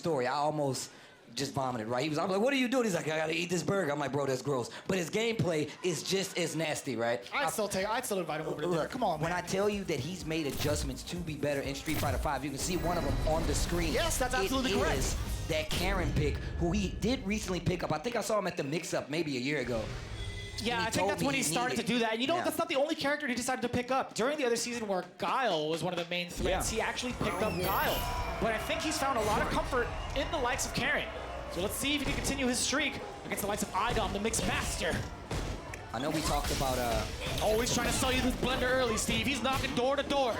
story. I almost just vomited, right? I'm like, what are you doing? He's like, I gotta eat this burger. I'm like, bro, that's gross. But his gameplay is just as nasty, right? I'd still invite him over to dinner. Come on, man. When I tell you that he's made adjustments to be better in Street Fighter V, you can see one of them on the screen. Yes, that's absolutely correct. It is that Karen pick, who he did recently pick up. I think I saw him at the mix-up maybe a year ago. Yeah, I think that's when he started to do that. And you know what? That's not the only character he decided to pick up. During the other season where Guile was one of the main threats, he actually picked up Guile. But I think he's found a lot of comfort in the likes of Karen. So let's see if he can continue his streak against the likes of iDom, the Mixed Master. I know we talked about... Always trying to sell you this blender early, Steve. He's knocking door to door.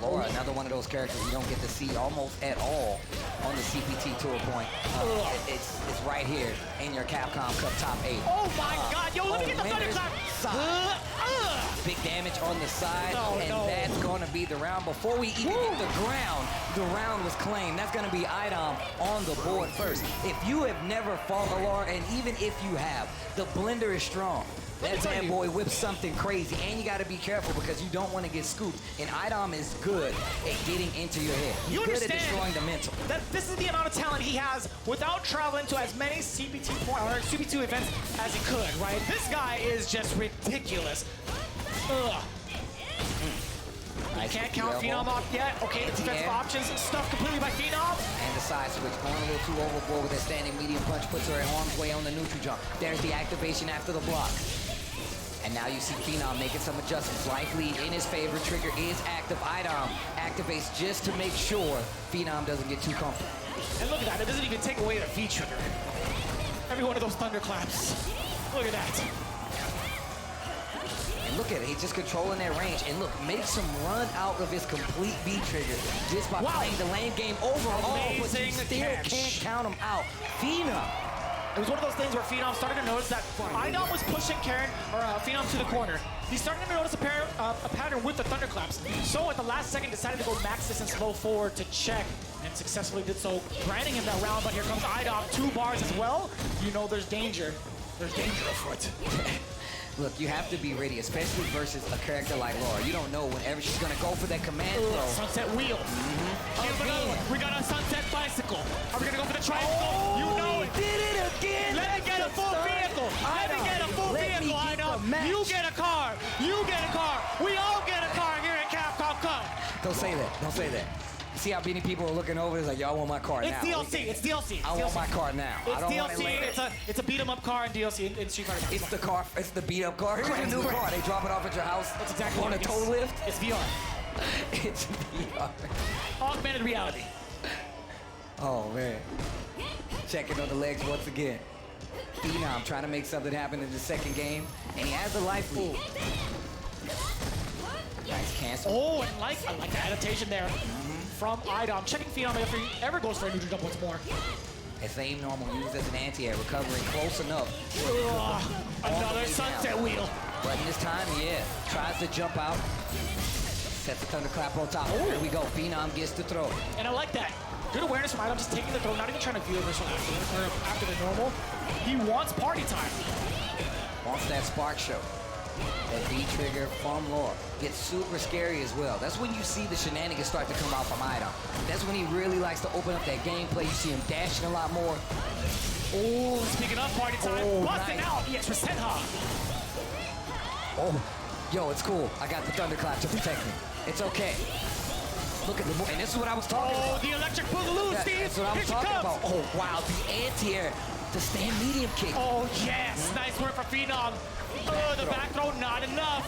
Laura, another one of those characters you don't get to see almost at all on the CPT tour point. It's right here in your Capcom Cup top 8. Oh my God! Yo, let me get the thunderclap! Big damage on the side, that's going to be the round. Before we even hit the round was claimed. That's going to be iDom on the board first. If you have never fought Laura, and even if you have, the blender is strong. That bad boy whips something crazy, and you got to be careful because you don't want to get scooped. And iDom is good at getting into your head. He's good at destroying the mental. That this is the amount of talent he has without traveling to as many CPT events as he could, right? This guy is just ridiculous. I can't count Phenom off yet. Okay, defensive options stuffed completely by Phenom. And the side switch, going a little too overboard with that standing medium punch, puts her in harm's way on the neutral jump. There's the activation after the block. And now you see Phenom making some adjustments. Life lead in his favor. Trigger is active. iDom activates just to make sure Phenom doesn't get too comfortable. And look at that. It doesn't even take away the V trigger. Every one of those thunderclaps. Look at that. And look at it. He's just controlling that range. And look, makes him run out of his complete V trigger just by playing the lane game overall. But you still can't count him out. Phenom. It was one of those things where Phenom started to notice that iDom was pushing Phenom to the corner. He started to notice a pattern with the thunderclaps. So at the last second, decided to go max distance slow forward to check, and successfully did so, granting him that round. But here comes iDom, 2 bars as well. You know there's danger. There's danger afoot. Look, you have to be ready, especially versus a character like Laura. You don't know whenever she's going to go for that command throw. Sunset wheel. We got a sunset bicycle. Are we going to go for the tricycle? You know it. Did it again. Let me get a full vehicle. Let me get a full vehicle, iDom. You get a car. You get a car. We all get a car here at Capcom Cup. Don't say that. Don't say that. See how many people are looking over? It's like, y'all want my car now. DLC. It's DLC. I want my car now. It's DLC. It's a beat 'em up car in DLC in Street Fighter. It's the car. It's the beat up car. Here's your new car. They drop it off at your house. That's exactly on a tow lift. It's VR. It's VR. Augmented reality. Oh man. Checking on the legs once again. Phenom trying to make something happen in the second game, and he has the life lead. Nice cancel. Oh, and I like the adaptation there from iDom. Checking Phenom if he ever goes for a neutral jump once more. That same normal used as an anti-air, recovering close enough. Another sunset wheel. But this time, tries to jump out. Sets the thunderclap on top. Here we go. Phenom gets the throw. And I like that. Good awareness from iDom, just taking the throw, not even trying to view it after the normal. He wants party time. Wants that spark show. That V-trigger from Laura gets super scary as well. That's when you see the shenanigans start to come out from iDom. That's when he really likes to open up that gameplay. You see him dashing a lot more. Oh, speaking of party time, busting out EX% hop. Oh, yo, it's cool. I got the thunderclap to protect me. It's okay. Look at the and this is what I was talking about. Oh, the electric boogaloo, Steve. That's what I was talking about. Oh, wow, the anti-air, the stand medium kick. Oh, yes. Nice work for Phenom. Oh, the back throw, not enough.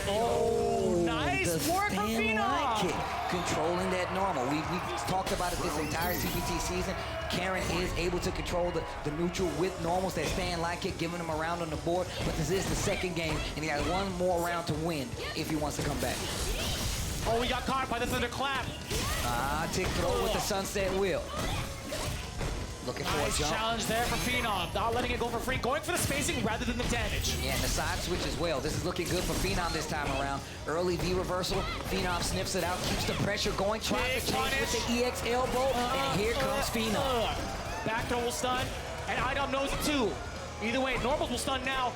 Oh, nice work from Phenom. Kick, controlling that normal. We've talked about it this entire CPT season. Karen is able to control the neutral with normals, that stand light kick, giving him a round on the board. But this is the second game, and he has one more round to win if he wants to come back. Oh, we got caught by the thunderclap. Tick throw with the sunset wheel. Looking for a jump. Challenge there for Phenom. Not letting it go for free. Going for the spacing rather than the damage. Yeah, and the side switch as well. This is looking good for Phenom this time around. Early V reversal. Phenom snips it out, keeps the pressure going. Tries to change with the EX elbow. And here comes Phenom. Back throw will stun. And iDom knows it too. Either way, normals will stun now.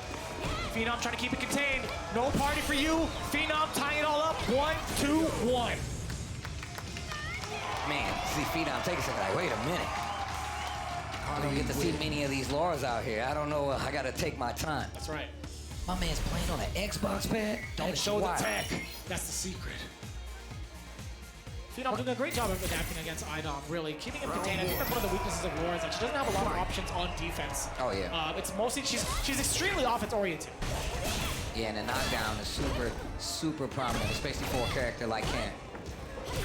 Phenom trying to keep it contained. No party for you. Phenom tying it all up. 1, 2, 1. Man, see Phenom take a second, like, wait a minute. I don't get to see many of these Lauras out here. I don't know, I gotta take my time. That's right. My man's playing on an Xbox pad? Don't show the tech. That's the secret. Phenom doing a great job of adapting against iDom, really. Keeping him contained. I think that's one of the weaknesses of Laura, is that she doesn't have a lot of options on defense. Oh, yeah. It's mostly, she's extremely offense-oriented. Yeah, and the knockdown is super prominent, especially for a character like Karen.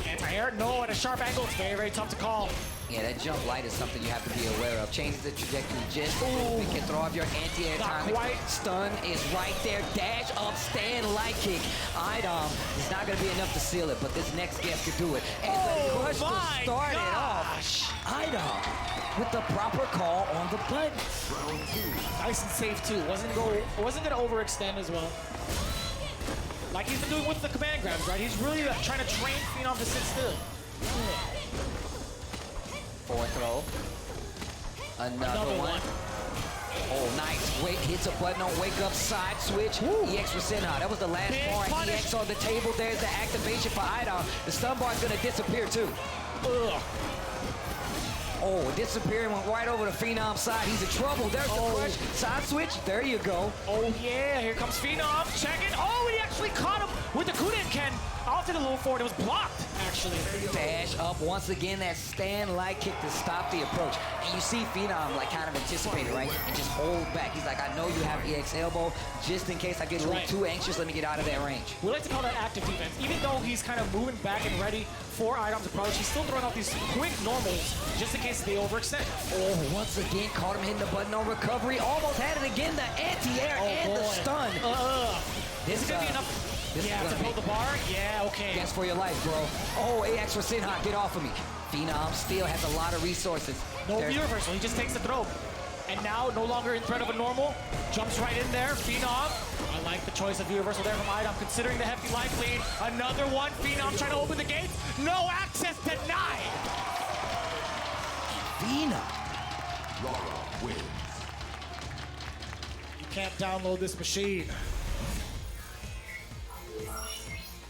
Anti-air? No, at a sharp angle, it's very tough to call. Yeah, that jump light is something you have to be aware of. Changes the trajectory just a little bit. Can throw off your anti-air timing. Stun is right there. Dash up, stand light kick. iDom is not going to be enough to seal it, but this next guest could do it. And the crush to start it off. iDom with the proper call on the button. Nice and safe too. Wasn't going to overextend as well. Like he's been doing with the command grabs, right? He's really trying to train Phenom to sit still. Forward throw. Another one. Oh, nice. Wait, hits a button on wake up, side switch. EX for Senha. That was the last bar. EX on the table. There's the activation for iDom. The stun bar is going to disappear too. Ugh. Oh, disappearing, went right over to Phenom's side. He's in trouble. There's the crush. Side switch. There you go. Oh, yeah. Here comes Phenom. Check it. Oh, he actually caught him with the Kudenken. Off to the low forward. It was blocked, actually. Dash up once again. That stand light kick to stop the approach. And you see Phenom like kind of anticipated, right? And just hold back. He's like, I know you have EX elbow. Just in case I get a little too anxious, let me get out of that range. We like to call that active defense. Even though he's kind of moving back and ready for iDom's approach, he's still throwing out these quick normals just in case they overextend. Oh, once again, caught him hitting the button on recovery. Almost had it again. The anti-air and the stun. This is going to be enough. Yeah, to pull the bar? Yeah, okay. Guess for your life, bro. Oh, AX for Senha, get off of me. Phenom still has a lot of resources. No view reversal, he just takes the throw. And now, no longer in threat of a normal. Jumps right in there, Phenom. I like the choice of view reversal there from iDom, considering the hefty life lead. Another one, Phenom trying to open the gates. No access denied. Phenom. Laura wins. You can't download this machine.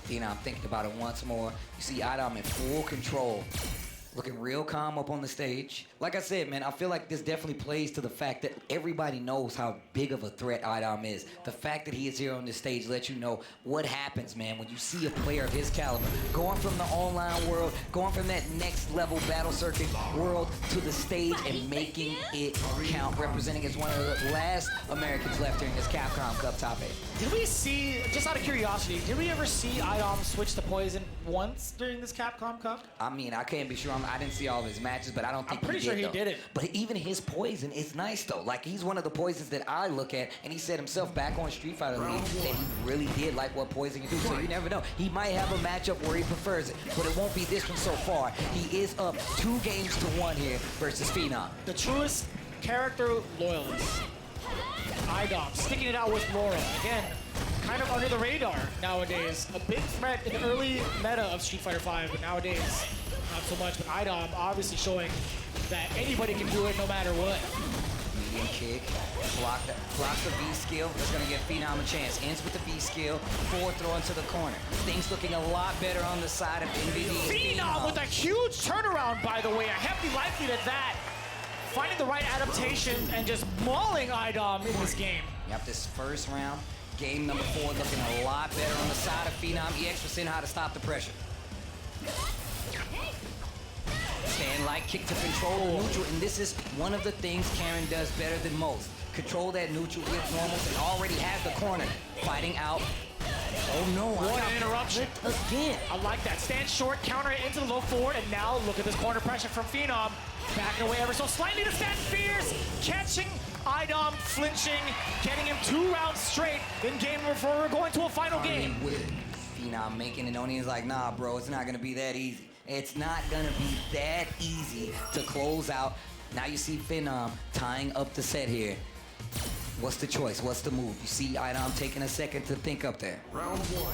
Phenom thinking about it once more. You see iDom in full control. Looking real calm up on the stage. Like I said, man, I feel like this definitely plays to the fact that everybody knows how big of a threat iDom is. The fact that he is here on this stage lets you know what happens, man, when you see a player of his caliber going from the online world, going from that next level battle circuit world to the stage and making it count, representing as one of the last Americans left here in this Capcom Cup top 8. Did we see, just out of curiosity, did we ever see iDom switch to Poison once during this Capcom Cup? I mean, I can't be sure. I didn't see all of his matches, but I don't think I'm pretty sure he did it. But even his poison is nice, though. Like, he's one of the poisons that I look at, and he said himself back on Street Fighter League that he really did like what poison can do. So you never know. He might have a matchup where he prefers it, but it won't be this one so far. He is up 2 games to 1 here versus Phenom. The truest character loyalist. iDom sticking it out with Laura. Again, kind of under the radar nowadays. A big threat in the early meta of Street Fighter V, but nowadays, not so much. But iDom obviously showing that anybody can do it no matter what. Medium kick, blocks the V skill. That's going to give Phenom a chance. Ends with the V skill, forward throw into the corner. Things looking a lot better on the side of NVD. Phenom with a huge turnaround, by the way. A hefty life lead at that. Finding the right adaptations and just mauling iDom in this game. Yep, this first round, game number 4, looking a lot better on the side of Phenom. EX for Senha to stop the pressure. Stand light kick to control the neutral, and this is one of the things Karen does better than most. Control that neutral with normals and already has the corner. Fighting out. Oh no, what an interruption. Again. I like that. Stand short, counter it into the low forward, and now look at this corner pressure from Phenom. Backing away ever so slightly to stand fierce, catching iDom, flinching, getting him 2 rounds straight. In game number 4, we're going to a final game. Phenom making it on. He's like, nah, bro, it's not gonna be that easy. It's not gonna be that easy to close out. Now you see Phenom tying up the set here. What's the choice? What's the move? You see iDom taking a second to think up there. Round 1.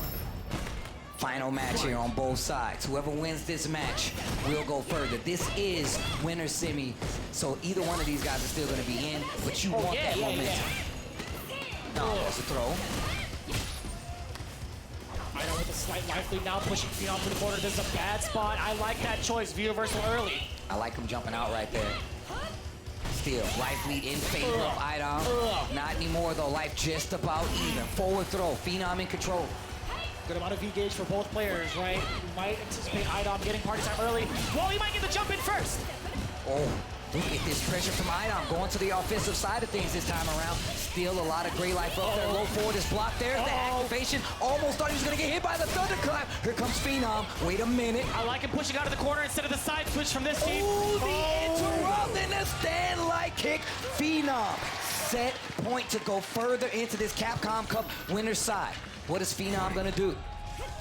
Final match here on both sides. Whoever wins this match will go further. This is winner semi, so either one of these guys is still going to be in, but you want that momentum. No, there's a throw. iDom with the Slight life lead now, pushing Phenom to the corner. This is a bad spot. I like that choice. V-reversal early. I like him jumping out right there. Still, life lead in favor of iDom. Not anymore though, life just about even. Forward throw, Phenom in control. Good amount of V-gauge for both players, right? We might anticipate iDom getting party time early. Well, he might get the jump in first. Oh, look at this pressure from iDom going to the offensive side of things this time around. Still a lot of gray life up there. Low forward is blocked there. The activation. Almost thought he was going to get hit by the thunderclap. Here comes Phenom. Wait a minute. I like him pushing out of the corner instead of the side switch from this team. Ooh, the interrupt and a stand-like kick. Phenom set point to go further into this Capcom Cup winner's side. What is Phenom going to do?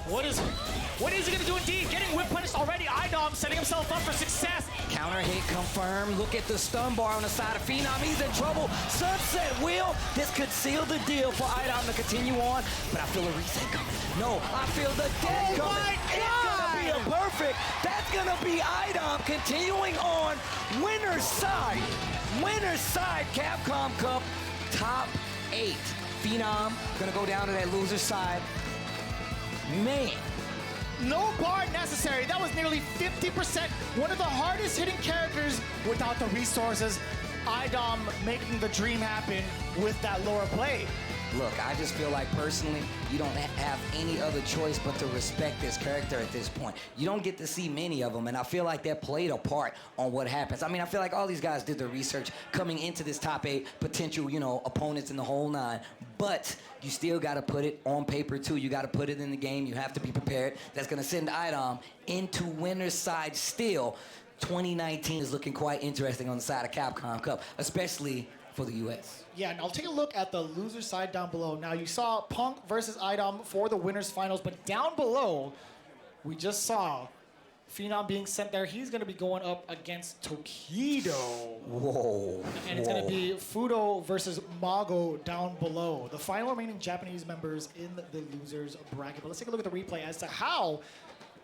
What is he going to do indeed? Getting whip punished already. iDom setting himself up for success. Counter hit confirmed. Look at the stun bar on the side of Phenom. He's in trouble. Sunset wheel. This could seal the deal for iDom to continue on. But I feel a reset coming. No, I feel the death coming. My It's going to be a perfect. That's going to be iDom continuing on. Winner's side. Winner's side. Capcom Cup top 8. Phenom going to go down to that loser's side. Man. No bar necessary. That was nearly 50%. One of the hardest hitting characters without the resources. iDom making the dream happen with that lower play. Look, I just feel like personally, you don't have any other choice but to respect this character at this point. You don't get to see many of them, and I feel like that played a part on what happens. I mean, I feel like all these guys did their research coming into this top 8 potential, opponents in the whole 9. But you still got to put it on paper, too. You got to put it in the game. You have to be prepared. That's going to send iDom into winner's side still. 2019 is looking quite interesting on the side of Capcom Cup, especially for the U.S. Yeah, now take a look at the loser side down below. Now, you saw Punk versus iDom for the winners finals, but down below, we just saw Phenom being sent there. He's going to be going up against Tokido. Whoa. And it's going to be Fudo versus Mago down below. The final remaining Japanese members in the losers bracket. But let's take a look at the replay as to how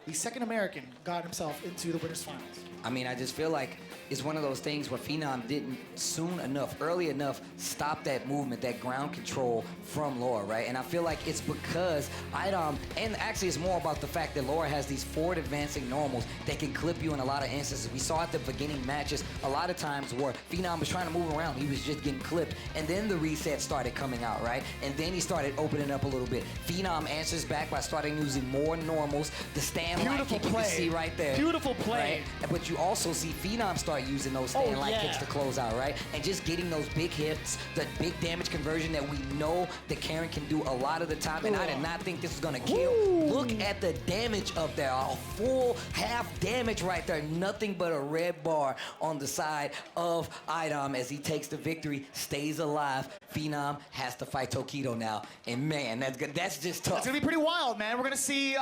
the second American got himself into the winners finals. I mean, I just feel like it's one of those things where Phenom didn't soon enough, early enough, stop that movement, that ground control from Laura, right? And I feel like it's because iDom, and actually it's more about the fact that Laura has these forward advancing normals that can clip you in a lot of instances. We saw at the beginning matches a lot of times where Phenom was trying to move around, he was just getting clipped, and then the reset started coming out, right? And then he started opening up a little bit. Phenom answers back by starting using more normals. The stand-like kick you can see right there. Beautiful play. Right? But you also see Phenom start using those stand-like kicks to close out, right? And just getting those big hits, the big damage conversion that we know that Karen can do a lot of the time, and I did not think this was gonna kill. Look at the damage up there, a full half damage right there. Nothing but a red bar on the side of iDom as he takes the victory, stays alive. Phenom has to fight Tokido now, and man, that's good. That's just tough. It's gonna be pretty wild, man. We're gonna see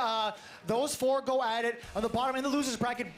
those 4 go at it on the bottom in the losers bracket.